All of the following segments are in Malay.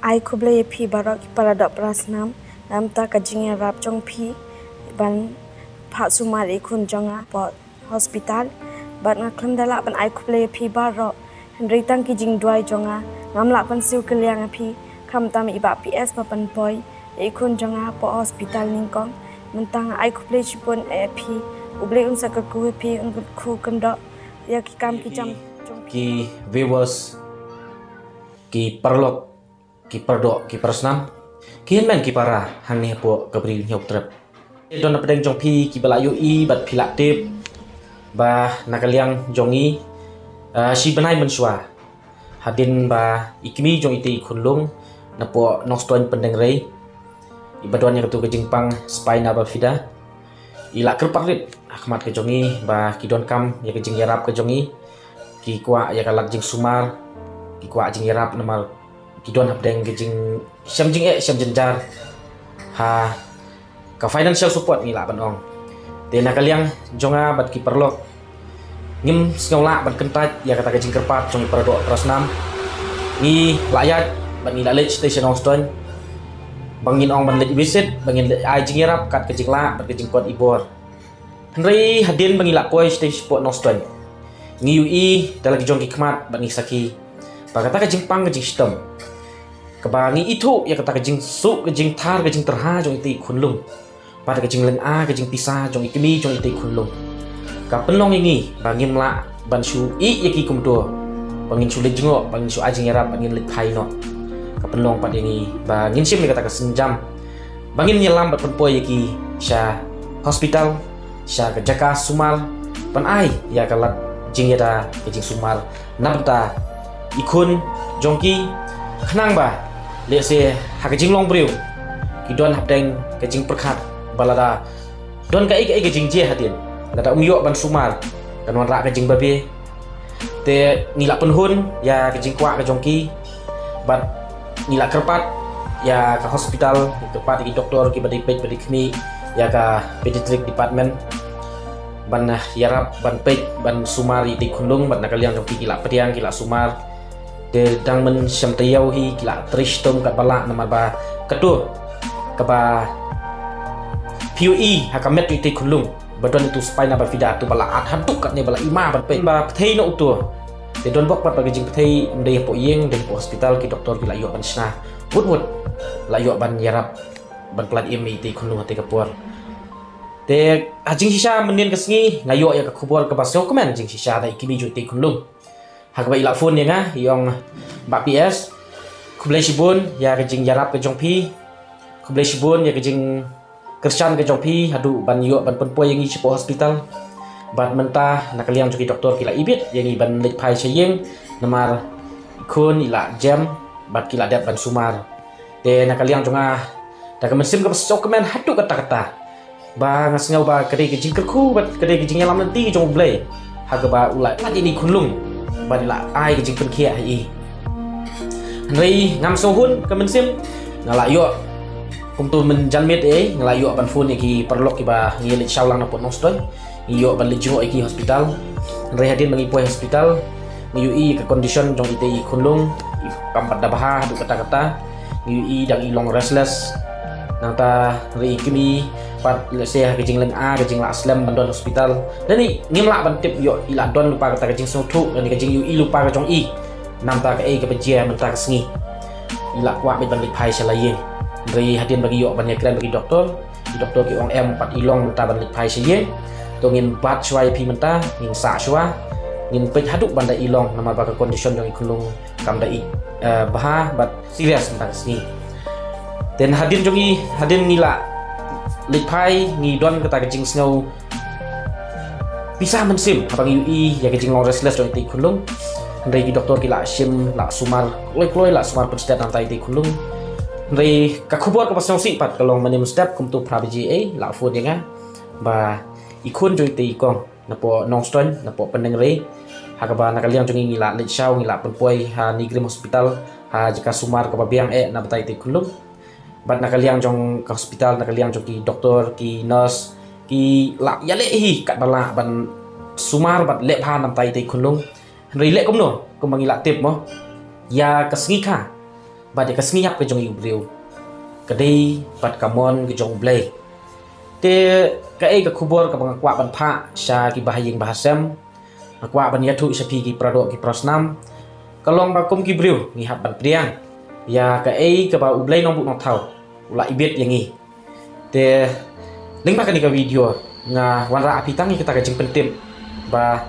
ai kublai phi barak paradok prasnam nam ta kajing rap jong phi ban pha sumar ikun jonga po hospital ban ngaklam dala ban ai kublai phi barok henry tang ki jing dwai jonga ngamla pan siu keliang phi kham tam iba ps papan poi ikun jonga po hospital ningkong mentang ai kublai chipon phi ublai unsa ka ku phi un khu kandok ya ki kam ki jam ki viewers ki parlok ki pardok ki prasnam ki men ki para hang ni po kabri nyok trep don na pedeng jong pi ki bala yu i bat phila tip ba nakaliang jongi si banai mensua hadin ba ikmi jong iti khunlung na po noston pendeng rei ibadon yang tu ke jingpang spina bifida ila kerparit akhmat ke jongi ba kidon kam ya ke jing yarap ke jongi ki kwa ya kalak jing sumar ki kwa jing yarap namar kidon habdeng ke jing syam jing syam jenjar ha ka financial support ni la banong te nakaliang jonga bat ki perlok ngim sngawla bat kentat ya kata ke jing kerpat jong perdo prasnam ni layat ban ni lalej station Austin bangin ong ban lej visit bangin ai jing yarap kat ke jing la bat ke jing kot ibor henry hadin bangila poi station sport Austin ni ui dalam jong ki khmat ban ni saki ba kata ke jing pang ke jing sistem kebangi itu ya kata ke jing su ke jing thar ke jing terha jong iti khunlung pada ke jing leng a ke jing pisah jong ikmi jong iti khunlung ka penong ini bangin la ban su i ya ki kumdo bangin su le jingok bangin su ajing yarap bangin le khai no ka penong pad ini bangin sim ni kata ke senjam bangin nyelam bat penpoi ya ki sha hospital sha ke jaka sumal pan ai ya kalat jing yada ke jing sumal nabta ikun jongki khnang ba le se ha ke jing long briu ki don habdeng ke jing perkhat balada don ka ik ke jing je hadin lada umyo ban sumar kan wan ra ke jing babe te nila penhun ya ke jing kwa ke jongki bat nila kerpat ya ke hospital kerpat ki doktor ki badi pej badi khni ya ka pediatric department ban yarap ban pej ban sumar di khundung ban nakaliang jongki kila pediang kila sumar de dang men syam tayau hi kila tristom kat balak nama ba kedu kaba PUE hakamet iti khulung badon itu spina bifida tu bala at haduk kat ni bala ima ban pe ba pthei no tu de don bok pat bagi jing pthei ndei po yeng de po hospital ki doktor kila yo ban sna wut la yo ban yarap ban plat im iti khulung ati kapur de ajing sisa menin kesngi ngayo ya ka khubor ka basyo komen jing sisa dai kimi ju iti khulung hak bai la phone ni nga yong ba ps kublai sibun ya ke jing yarap ke jongpi kublai sibun ya ke jing kersan ke jongpi hadu ban yo ban penpoi yang ichi po hospital bat menta nakaliang joki doktor kila ibit yang i ban lek pai cheyeng namar ikun ila jam bat kila dat ban sumar de nakaliang jonga da kemesim ke sok kemen hadu kata-kata ba ngasngau ba kede ke jing kerku bat kede ke jing yalam nanti jong blai hak ba ulai mat ini kunlung badila ai ke jing pen kia hi rei ngam so hun ka men sim ngala yo kum tu men janmet ngala yo ban phone ki perlok ki ba ngi le shaulang na pot nostoi yo ban le jo ki hospital rei hadin bangi poi hospital ngi ui ka condition jong ite i khunlung kampat da baha du kata-kata ngi ui dang i long restless nanta rei kimi pat le se ke jing leng a ke jing la slam bandon hospital dan ni ngimla ban tip yo ila don lupa kata ke jing so thu dan ke jing yu i lupa ke jong i nam ta ke e ke bejia menta ke sngi ila kwa mit ban lik phai selaye rei hadin bagi yo ban yakran bagi doktor ki ong em pat ilong menta ban lik phai selaye to ngin bat swai pi menta ngin sa shwa ngin pej haduk ban da ilong nama ba ke condition jong ikulung kam da i baha bat serious menta sngi dan hadin jongi hadin ngila lipai ni don kata kejing snow bisa mensim abang ui ya kejing long restless don iti kulung ndai doktor kila sim la sumar kloi la sumar penstet nantai iti kulung ndai ka khubor ka pasong si pat kalong manim step kum tu prabi a la phone nga ba ikun jo iti kong napo nongstone napo pendeng re hakaba nakaliang jongi ngila le shaw ngila penpoi ha nigrim hospital ha jika sumar ka babiang na batai iti kulung bat nakaliang jong ke hospital nakaliang jong ki doktor ki nurse ki la ya le hi kat bala ban sumar bat le pha nam tai te khunlung ri le kom no kom bangi la tip mo ya kasngi kha ba de kasngiap ke jong i breu kadai pat kamon ke jong blai te ka ai ka khubor ka bang kwa ban pha sha ki bahaying bahasam kwa ban yathu sapi ki prado ki prosnam kalong ba kum ki breu ngi hap ban priang ya ka ai ka ba ublai nong bu nong thau ula ibet yang i te ling ba ka ni ka video nga wanra api tangi kita ka jing pentim ba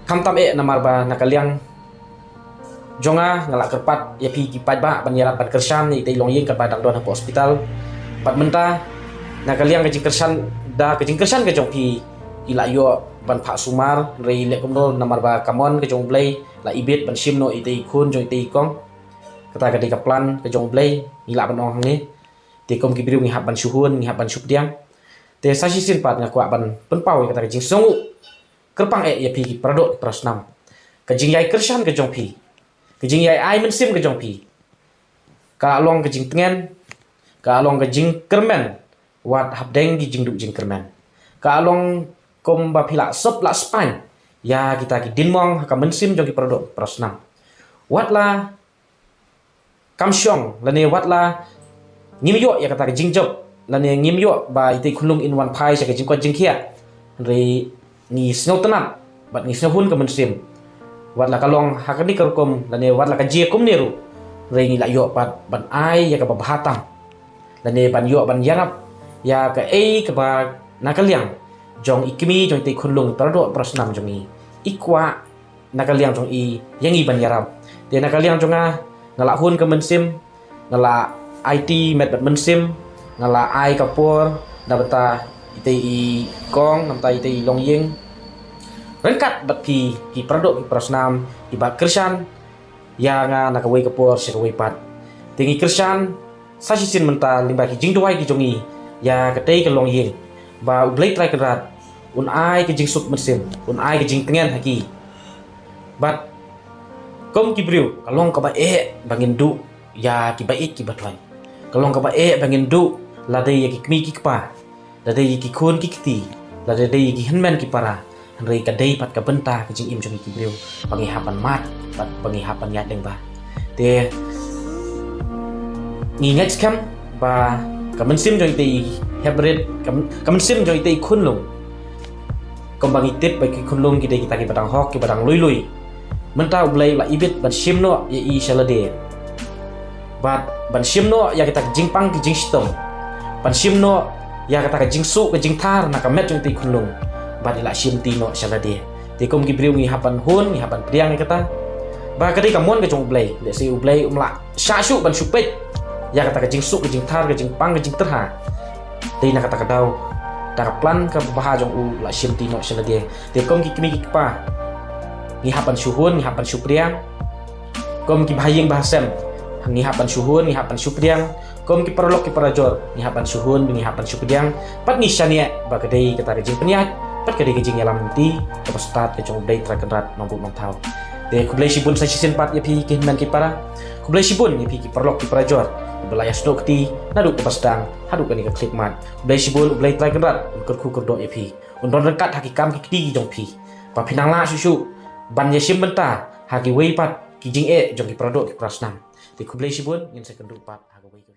kam tam namar ba nakaliang jonga ngalak kerpat ya pi ki pat ba ban yarap ban kersan ni tai long yeng ka badang don po hospital pat menta nakaliang ka jing kersan da ka jing kersan ka jong pi ila yo ban pha sumar rei le komno namar ba kamon ka jong blai la ibet ban sim no itei khun jong itei kong kata ka ka plan ka jong blai ila ban ong ni te kom ki briu ngi hab ban suhun ngi hab ban supdiang te sasi sin pat nga kwa ban penpau kata ka jing songu kerpang ya pi ki prado prosnam ka jing yai kersan ka jong pi ka jing yai ai men sim ka jong pi ka long ka jing tengen ka long ka jing kermen wat hab deng ki jing du jing kermen ka long kom ba phila sop la span ya kita ki dinmong ka men sim jong ki prado prosnam wat la kam syong la ne wat la ngim yo ya kata ka jing job la ne ngim yo ba ite khulung in one pai sa ka jing ko jing khia re ni snow tenam bat ni snow hun ka men sim wat la kalong hakani kerkom la ne wat la ka je kum neru re ni la yo pat ban ai ya ka ba bahatam la ne ban yo ban yarap ya ka ei ka ba nakaliang jong ikmi jong te khulung prado prosnam jong i ikwa nakaliang jong i yang i ban yarap te nakaliang jonga ngala hun ka men sim ngala IT met bat men sim ngala ai kapor da bata ite i kong nam ta ite i long yeng rengkat bat ki prado ki prosnam ki ba kersan ya nga nakawai kapor se kawai pat tingi kersan sa sin menta limba ki jing duai ki jongi ya katei ka long yeng ba ublai trai kerat un ai ki jing suk men sim un ai ki jing tengen haki bat kom ki briu kalong ka ba bangin du ya ki ba ki batwai kalong ka ba bangin du la dei ki kmi ki pa la dei ki khon ki kti la dei ki henmen ki para rei ka dei pat ka benta ki jing im jong ki briu bangi hapan mat pat bangi hapan ya deng ba te ni next kam ba ka men sim jong tei hybrid ka men sim jong tei khun long kom bangi tip ba ki khun long ki dei kita ki badang hok ki badang lui lui menta ublai la ibit ban sim no ya i salade bat ban sim no ya kita jing pang ki jing stom ban sim no ya kata ka jing su ka jing thar na ka met jong tei khun long bat la sim ti no salade te kom ki briu ngi hapan hun ngi hapan priang ni kata ba ka dei ka mon ka jong ublai le se ublai umla sha su ban supet ya kata ka jing su ka jing thar ka jing pang ka jing terha dei na kata ka dau ta plan ka baha jong u la sim ti no salade te kom ki kmi ki pa ngi hapan suhun ngi hapan supriang kom ki bahayeng bahasam ngi hapan suhun ngi hapan supriang kom ki parlok ki parajor ngi hapan suhun ngi hapan supriang pat ni syania ba kadai kata jing peniat pat kadai jing yalam ti ka start ke jong dai trakenrat nombuk nong thau de kublai sibun sa sisin pat ya pi ki man ki para kublai sibun ya pi ki parlok ki parajor belaya stok ti nadu ke pasdang hadu kan ka klik mat kublai sibun kublai trakenrat kur ku kur do ya pi undon rekat hakikam ki ti jong pi pa pinang la susu ban ya sim benta hagi wei pat ki jing jong ki prado ki prasnam te kublai sibun ngin sekendu pat haga wei